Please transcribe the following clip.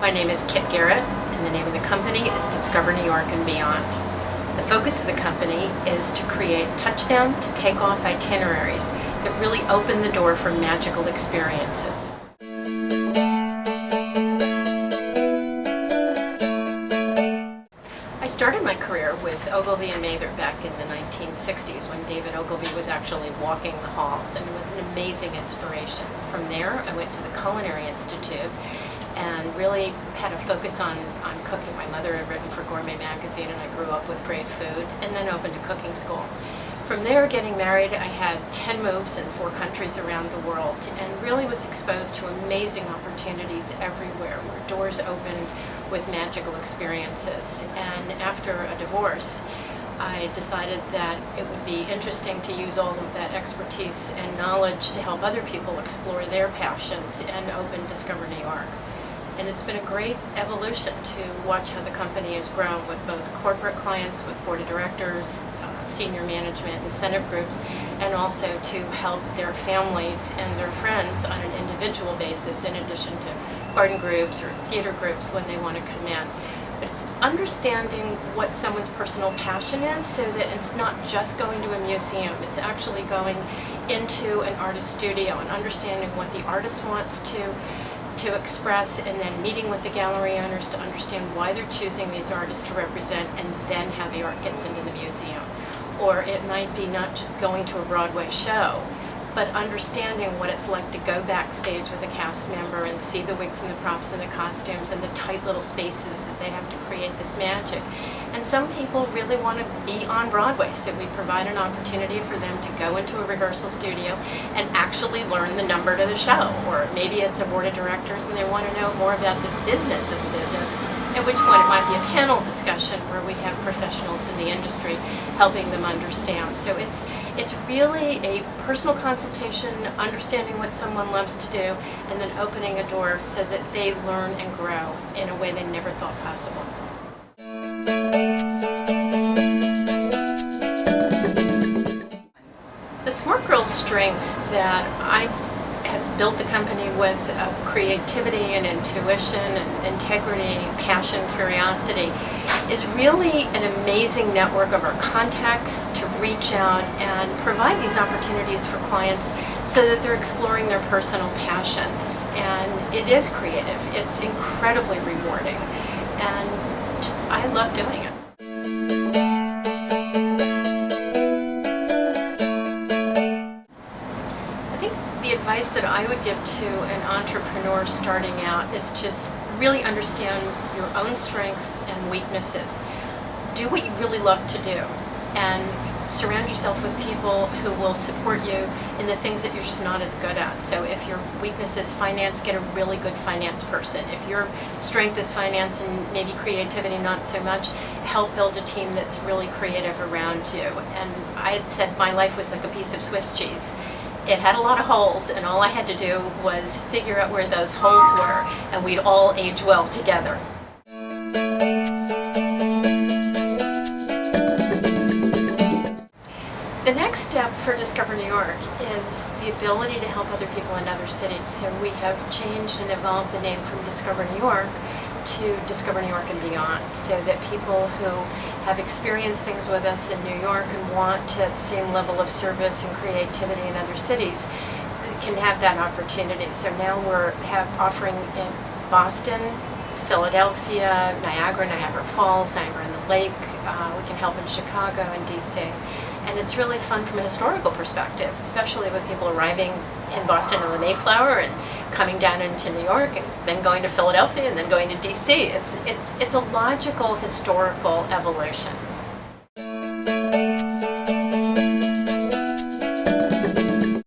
My name is Kitt Garrett, and the name of the company is Discover New York and Beyond. The focus of the company is to create touchdown to takeoff itineraries that really open the door for magical experiences. I started my career with Ogilvy and Mather back in the 1960s when David Ogilvy was actually walking the halls, and it was an amazing inspiration. From there, I went to the Culinary Institute and really had a focus on cooking. My mother had written for Gourmet magazine, and I grew up with great food, and then opened a cooking school. From there, getting married, I had 10 moves in 4 countries around the world, and really was exposed to amazing opportunities everywhere where doors opened with magical experiences. And after a divorce, I decided that it would be interesting to use all of that expertise and knowledge to help other people explore their passions and open Discover New York. And it's been a great evolution to watch how the company has grown with both corporate clients, with board of directors, senior management, incentive groups, and also to help their families and their friends on an individual basis in addition to garden groups or theater groups when they want to come in. But it's understanding what someone's personal passion is so that it's not just going to a museum, it's actually going into an artist studio and understanding what the artist wants to express, and then meeting with the gallery owners to understand why they're choosing these artists to represent, and then how the art gets into the museum. Or it might be not just going to a Broadway show, but understanding what it's like to go backstage with a cast member and see the wigs and the props and the costumes and the tight little spaces that they have to create this magic. And some people really want to be on Broadway, so we provide an opportunity for them to go into a rehearsal studio and actually learn the number to the show. Or maybe it's a board of directors and they want to know more about the business of the business, at which point it might be a panel discussion where we have professionals in the industry helping them understand. So it's really a personal consultation, understanding what someone loves to do, and then opening a door so that they learn and grow in a way they never thought possible. The SmartGirls Strengths that I have built the company with creativity and intuition and integrity, passion, curiosity, is really an amazing network of our contacts to reach out and provide these opportunities for clients so that they're exploring their personal passions. And it is creative, it's incredibly rewarding, and I love doing it. The advice that I would give to an entrepreneur starting out is just really understand your own strengths and weaknesses. Do what you really love to do, and surround yourself with people who will support you in the things that you're just not as good at. So if your weakness is finance, get a really good finance person. If your strength is finance and maybe creativity not so much, help build a team that's really creative around you. And I had said my life was like a piece of Swiss cheese. It had a lot of holes, and all I had to do was figure out where those holes were, and we'd all age well together. The next step for Discover New York is the ability to help other people in other cities. So we have changed and evolved the name from Discover New York to Discover New York and Beyond, so that people who have experienced things with us in New York and want to the same level of service and creativity in other cities can have that opportunity. So now we're offering in Boston, Philadelphia, Niagara Falls, Niagara on the Lake. We can help in Chicago and DC. And it's really fun from a historical perspective, especially with people arriving in Boston on the Mayflower and coming down into New York and then going to Philadelphia and then going to DC. It's a logical historical evolution.